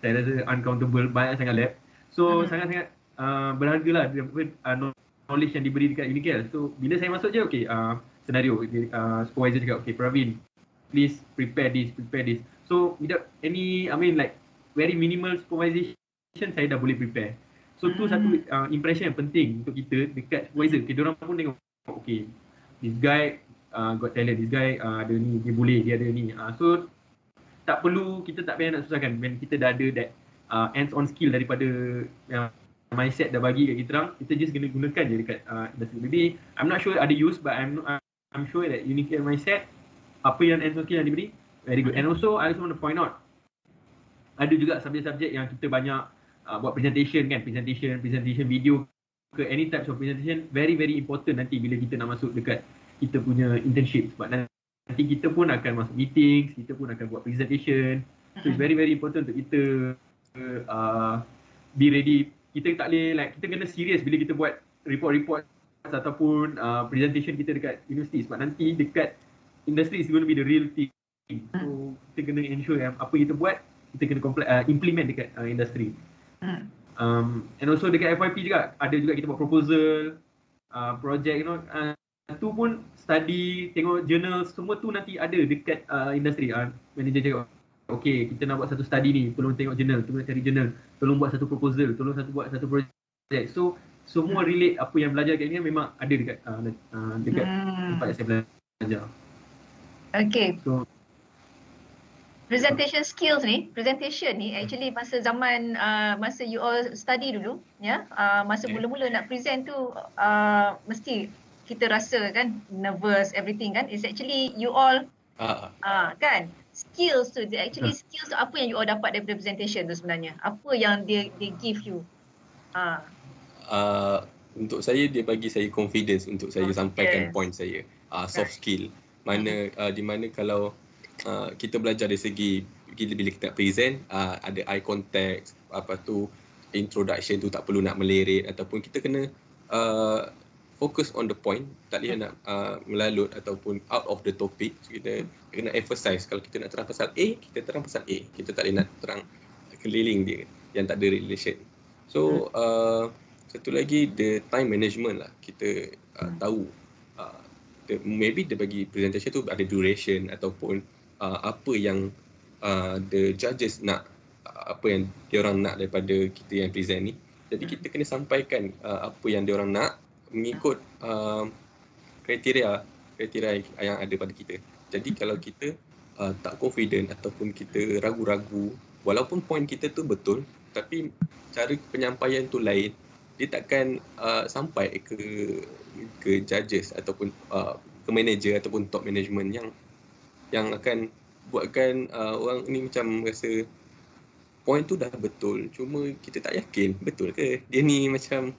Saya rasa uncountable, banyak sangat lab. So sangat-sangat berharga lah knowledge yang diberi dekat UniKL. So bila saya masuk je, okay, senario, supervisor cakap, okay Pravin, please prepare this. So without any, like very minimal supervision, saya dah boleh prepare. So tu satu impression yang penting untuk kita dekat supervisor. Okay, diorang pun tengok, okay, this guy got talent, this guy ada ni, dia boleh, dia ada ni. So kita tak payah nak susahkan when kita dah ada that hands-on skill daripada Mindset dah bagi kat kita orang, kita just kena gunakan je dekat industry. Maybe I'm not sure ada use, but I'm sure that UniKL Mindset, apa yang hands-on skill yang diberi, very good. And also I also want to point out, ada juga subjek-subjek yang kita banyak buat presentation kan, presentation video ke any types of presentation, very very important nanti bila kita nak masuk dekat kita punya internship. Sebab nanti kita pun akan masuk meetings, kita pun akan buat presentation. So it's very very important untuk kita be ready. Kita tak boleh, like, kita kena serius bila kita buat report ataupun presentation kita dekat universiti, sebab nanti dekat industry is going to be the real thing. So kita kena ensure yang apa kita buat kita kena implement dekat industri. And also dekat FYP juga ada juga kita buat proposal, project, you know, tu pun study, tengok journal, semua tu nanti ada dekat industri. Manager cakap, okay, kita nak buat satu study ni, tolong tengok journal, tolong cari journal, tolong buat satu proposal, tolong buat satu project. So semua relate apa yang belajar kat ni memang ada dekat tempat yang saya belajar. Okay. So presentation ni actually masa zaman masa you all study dulu ya, masa mula-mula nak present tu mesti kita rasa kan nervous everything kan. It's actually you all kan skills tu, skills tu apa yang you all dapat daripada presentation tu sebenarnya, apa yang they give you? Untuk saya, dia bagi saya confidence untuk saya sampaikan point saya, soft skill, di mana kalau kita belajar dari segi bila kita nak present, ada eye contact, apa tu introduction tu tak perlu nak melerit, ataupun kita kena focus on the point, tak boleh nak melalut ataupun out of the topic. So, kita kena emphasize, kalau kita nak terang pasal A, kita terang pasal A, kita tak boleh nak terang keliling dia yang tak ada relation. So satu lagi, the time management lah, kita tahu maybe dia bagi presentation tu ada duration ataupun apa yang the judges nak, apa yang diorang nak daripada kita yang present ni. Jadi kita kena sampaikan apa yang diorang nak mengikut kriteria yang ada pada kita. Jadi kalau kita tak confident ataupun kita ragu-ragu, walaupun point kita tu betul, tapi cara penyampaian tu lain, dia takkan sampai ke judges ataupun ke manager ataupun top management yang akan buatkan orang ni macam rasa point tu dah betul, cuma kita tak yakin betul ke dia ni, macam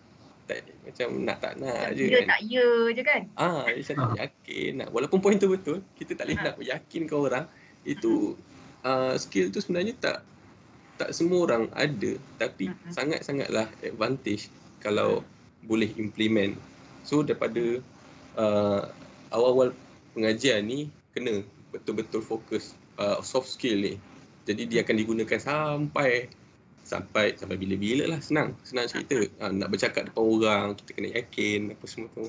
nak tak nak je kan. Tak ya je kan. Macam tak yakin nak, walaupun point tu betul, kita tak boleh nak yakinkan orang. Itu skill tu sebenarnya tak semua orang ada, tapi sangat-sangatlah advantage kalau boleh implement. So daripada awal-awal pengajian ni kena betul-betul fokus soft skill ni. Jadi dia akan digunakan sampai bila-bila lah. Senang cerita. Nak bercakap depan orang, kita kena yakin apa semua tu.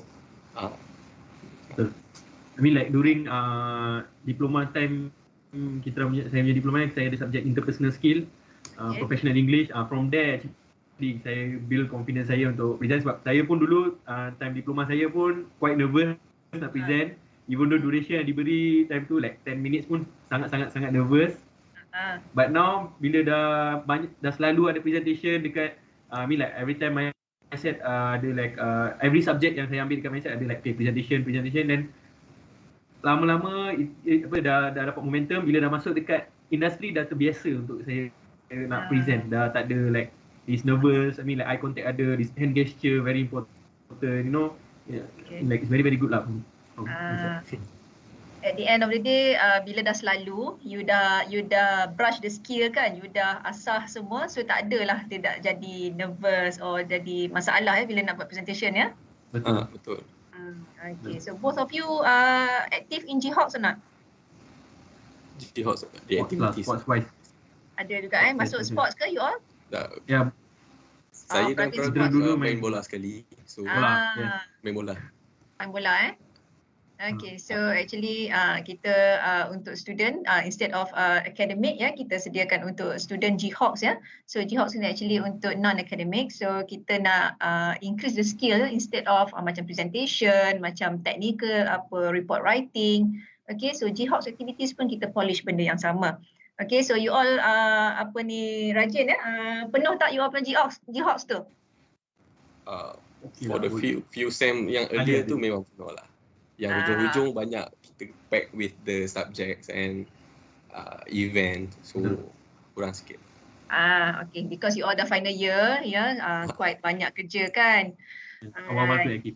I mean like during diploma time, saya punya diploma, saya ada subjek interpersonal skill, professional English. From there actually saya build confidence saya untuk present, sebab saya pun dulu time diploma saya pun quite nervous nak present. Even though duration yang diberi time tu like 10 minutes pun sangat nervous. But now bila dah selalu ada presentation dekat I mean like every time my mindset ada like every subject yang saya ambil dekat mindset ada like presentation, then lama-lama dah dapat momentum. Bila dah masuk dekat industri dah terbiasa untuk saya nak present, dah tak ada like this nervous. I mean like eye contact ada, this hand gesture very important, you know. Like it's very good lah. At the end of the day, bila dah selalu, you dah brush the skill kan, you dah asah semua, so tak adalah tidak jadi nervous or jadi masalah bila nak buat presentation ya. Betul. Okay, so both of you active in Jihawks or not? Jihawks, the activities. Sports-wise. Ada juga masuk sports ke you all? Ya. Saya dan Praga dulu main bola sekali. So main bola. Main bola Okay, so actually kita untuk student instead of academic ya, kita sediakan untuk student Jihawks ya. So Jihawks ni actually untuk non-academic. So kita nak increase the skill instead of macam presentation, macam technical, report writing. Okay, so Jihawks activities pun kita polish benda yang sama. Okay, so you all rajin ya. Penuh tak you all punya Jihawks tu? For the few sem yang earlier tu memang penuh lah. Yang hujung-hujung banyak kita pack with the subjects and event, so kurang sikit. Okay, because you all dah final year quite banyak kerja kan. Awal-awal tu aktif.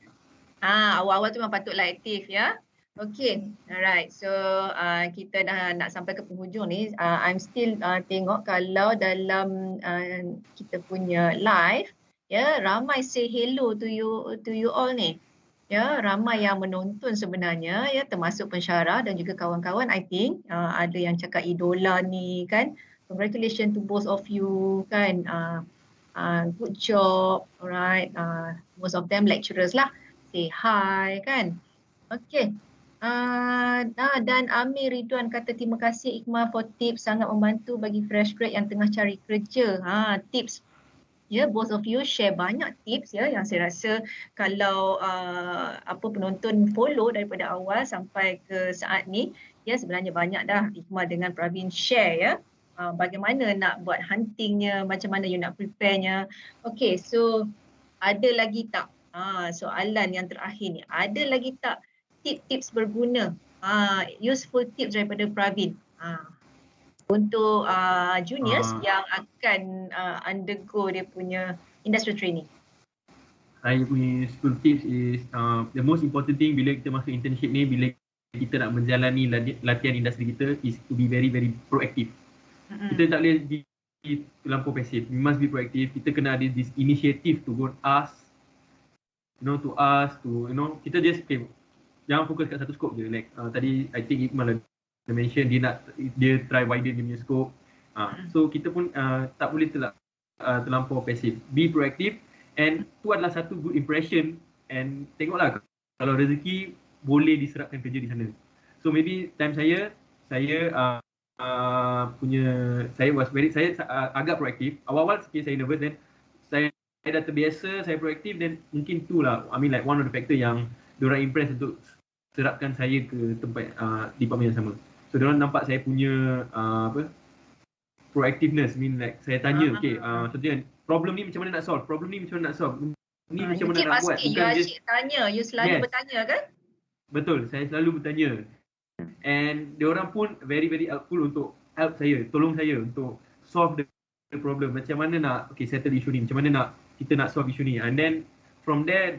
Awal-awal tu memang patutlah aktif ya. Okay, alright. So kita dah nak sampai ke penghujung ni. I'm still tengok kalau dalam kita punya live ramai say hello to you all ni. Ya, ramai yang menonton sebenarnya ya, termasuk pensyarah dan juga kawan-kawan. I think ada yang cakap idola ni kan. Congratulations to both of you kan. Good job. Alright. Most of them lecturers lah. Say hi kan. Okay. Dan Amir Ridwan kata terima kasih Ikmal for tips, sangat membantu bagi fresh grad yang tengah cari kerja. Tips. Ya, both of you share banyak tips ya yang saya rasa kalau penonton follow daripada awal sampai ke saat ni, ya sebenarnya banyak dah Ikmal dengan Pravin share ya. Bagaimana nak buat huntingnya, macam mana you nak prepare-nya. Okay, so ada lagi tak soalan yang terakhir ni, ada lagi tak tips-tips berguna, useful tips daripada Pravin untuk juniors yang akan undergo dia punya industrial training? Saya punya school tips is the most important thing bila kita masuk internship ni, bila kita nak menjalani latihan industri kita, is to be very very proactive. Kita tak boleh be terlampau pasif. We must be proactive. Kita kena ada this initiative to go ask, kita just jangan fokus kat satu scope je. Like tadi I think Ikmal mention dia try widen dia punya scope. So kita pun tak boleh terlampau pasif. Be proactive, and tu adalah satu good impression, and tengoklah kalau rezeki boleh diserapkan kerja di sana. So maybe time saya agak proaktif. Awal-awal sikit saya nervous, then saya dah terbiasa, saya proaktif, then mungkin itulah like one of the factor yang diorang impress untuk serapkan saya ke tempat department yang sama. So diorang nampak saya punya proactiveness, like saya tanya, contohnya problem ni macam mana nak solve, ni macam mana nak buat. Bukan you tanya, you selalu bertanya kan? Betul, saya selalu bertanya. And diorang pun very very helpful untuk help saya, tolong saya untuk solve the problem. Macam mana nak settle isu ni, macam mana kita nak solve isu ni. And then from there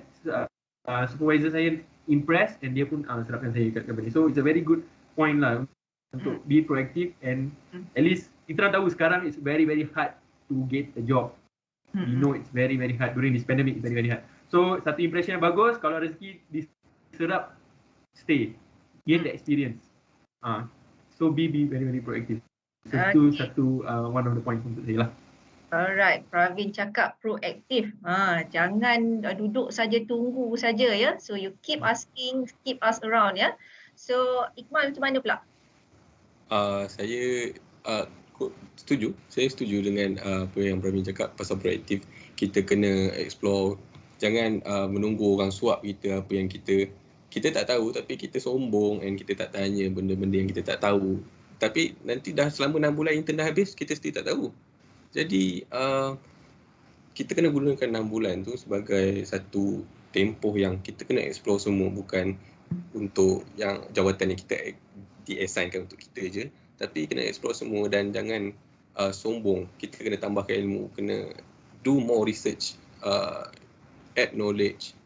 supervisor saya impressed, and dia pun serapkan saya kat company. So it's a very good point lah untuk be proactive, and at least kita dah tahu sekarang it's very very hard to get a job. You know it's very very hard during this pandemic, it's very very hard. So satu impression yang bagus, kalau rezeki diserap, stay, gain the experience. So be very very proactive. So itu satu one of the points untuk saya lah. Alright, Pravin cakap proaktif. Jangan duduk saja tunggu saja ya. So you keep asking, keep us around ya. So Ikmal macam mana pula? Saya setuju. Saya setuju dengan apa yang Pravin cakap pasal proaktif. Kita kena explore. Jangan menunggu orang suap kita apa yang kita tak tahu, tapi kita sombong and kita tak tanya benda-benda yang kita tak tahu. Tapi nanti dah selama 6 bulan intern dah habis, kita still tak tahu. Jadi kita kena gunakan 6 bulan tu sebagai satu tempoh yang kita kena explore semua, bukan untuk yang jawatan yang kita di-assignkan untuk kita je, tapi kena explore semua. Dan jangan sombong. Kita kena tambahkan ilmu, kena do more research, add knowledge,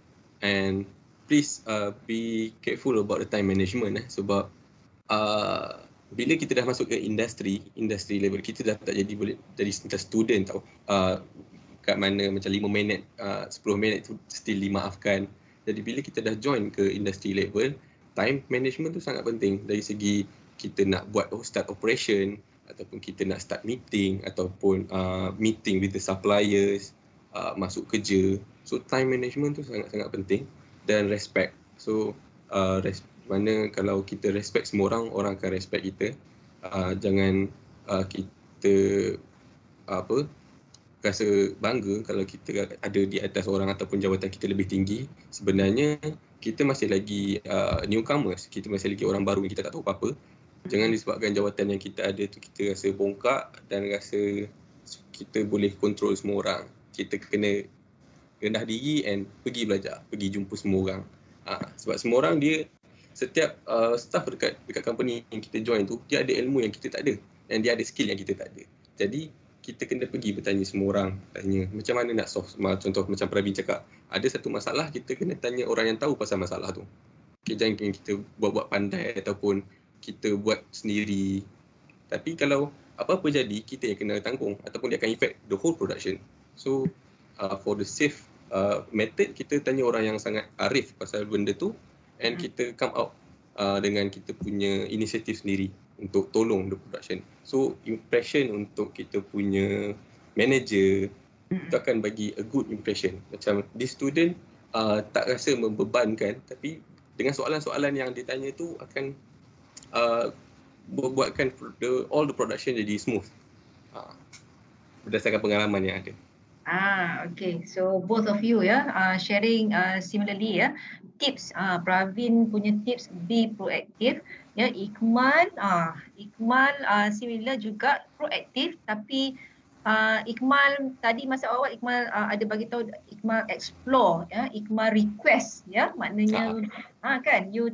and please be careful about the time management sebab bila kita dah masuk ke industri level, kita dah tak boleh jadi student tau. Kat mana macam 5 minit, 10 minit tu still dimaafkan. Jadi bila kita dah join ke industri level, time management tu sangat penting dari segi kita nak buat start operation, ataupun kita nak start meeting, ataupun meeting with the suppliers, masuk kerja. So time management tu sangat-sangat penting, dan respect. So mana kalau kita respect semua orang, orang akan respect kita. Jangan kita rasa bangga kalau kita ada di atas orang ataupun jawatan kita lebih tinggi. Sebenarnya kita masih lagi newcomers, kita masih lagi orang baru yang kita tak tahu apa-apa. Jangan disebabkan jawatan yang kita ada tu kita rasa bongkak dan rasa kita boleh kontrol semua orang. Kita kena rendah diri and pergi belajar, pergi jumpa semua orang. Sebab semua orang dia, setiap staff dekat company yang kita join tu, dia ada ilmu yang kita tak ada, dan dia ada skill yang kita tak ada. Jadi kita kena pergi bertanya semua orang, tanya macam mana nak solve. Contoh macam Pravin cakap, ada satu masalah, kita kena tanya orang yang tahu pasal masalah tu. Jangan kita buat-buat pandai ataupun kita buat sendiri. Tapi kalau apa-apa jadi, kita yang kena tanggung, ataupun dia akan affect the whole production. So for the safe method kita tanya orang yang sangat arif pasal benda tu, and kita come out dengan kita punya inisiatif sendiri untuk tolong the production. So impression untuk kita punya manager itu akan bagi a good impression. Macam this student tak rasa membebankan, tapi dengan soalan-soalan yang ditanya tu akan buatkan all the production jadi smooth. Berdasarkan pengalaman yang ada. Okay. So both of you sharing similarly tips. Pravin punya tips, be proactive. Iqmal similar juga proaktif, tapi Iqmal tadi masa awal Iqmal ada bagi tahu Iqmal explore, Iqmal request, maknanya kan you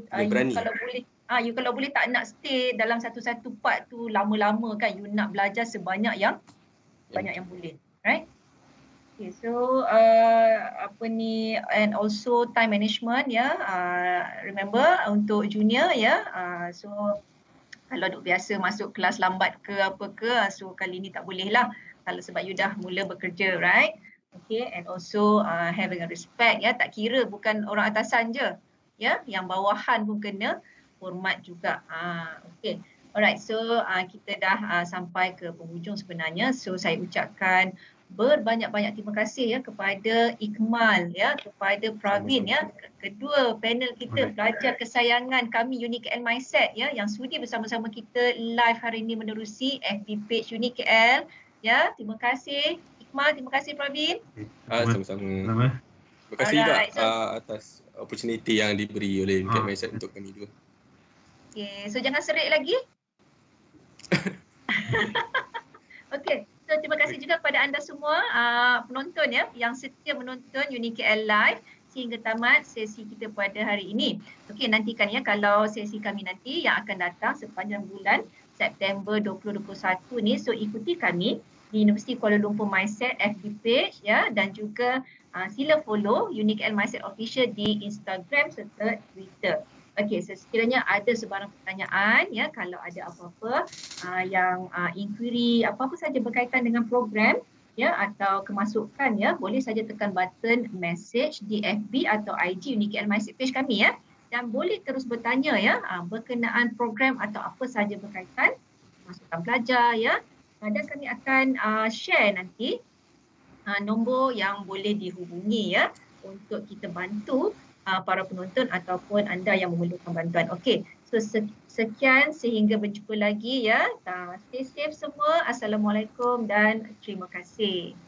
kalau boleh tak nak stay dalam satu-satu part tu lama-lama kan, you nak belajar sebanyak yang boleh, right? Okay, so and also time management remember untuk junior so kalau duk biasa masuk kelas lambat ke apa ke, so kali ni tak boleh lah kalau sebab you dah mula bekerja, right? Okay, and also having a respect, tak kira bukan orang atasan je, yang bawahan pun kena hormat juga. Okay, alright, so kita dah sampai ke penghujung sebenarnya. So saya ucapkan berbanyak-banyak terima kasih kepada Iqmal, kepada Pravin, kedua panel kita, pelajar kesayangan kami UniKL Mindset, yang sudi bersama-sama kita live hari ini menerusi FB page UniKL. Terima kasih Iqmal, terima kasih Pravin. Sama-sama. Terima kasih juga atas opportunity yang diberi oleh UniKL Mindset untuk kami dua. Okay, so jangan serik lagi. Okay, so terima kasih juga kepada anda semua penonton yang setia menonton UniKL Live sehingga tamat sesi kita pada hari ini. Okay, nantikan kalau sesi kami nanti yang akan datang sepanjang bulan September 2021 ni. So ikuti kami di Universiti Kuala Lumpur Mindset FB page dan juga sila follow UniKL Mindset Official di Instagram serta Twitter. Okey, so sekiranya ada sebarang pertanyaan kalau ada apa-apa yang inquiry apa-apa saja berkaitan dengan program atau kemasukan boleh saja tekan button message di FB atau IG UniKL Mindset page kami dan boleh terus bertanya berkenaan program atau apa saja berkaitan masukan pelajar dan kami akan share nanti nombor yang boleh dihubungi untuk kita bantu para penonton ataupun anda yang memerlukan bantuan. Okey, so sekian sehingga berjumpa lagi stay safe semua. Assalamualaikum dan terima kasih.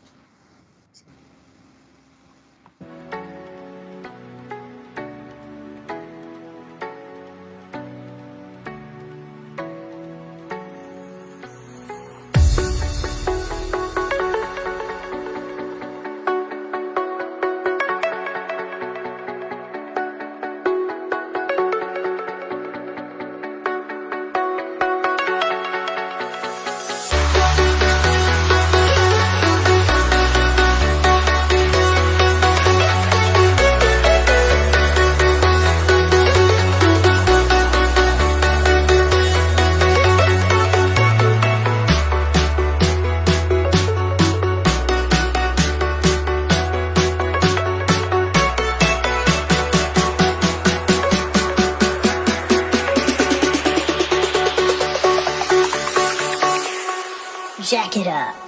Jack it up.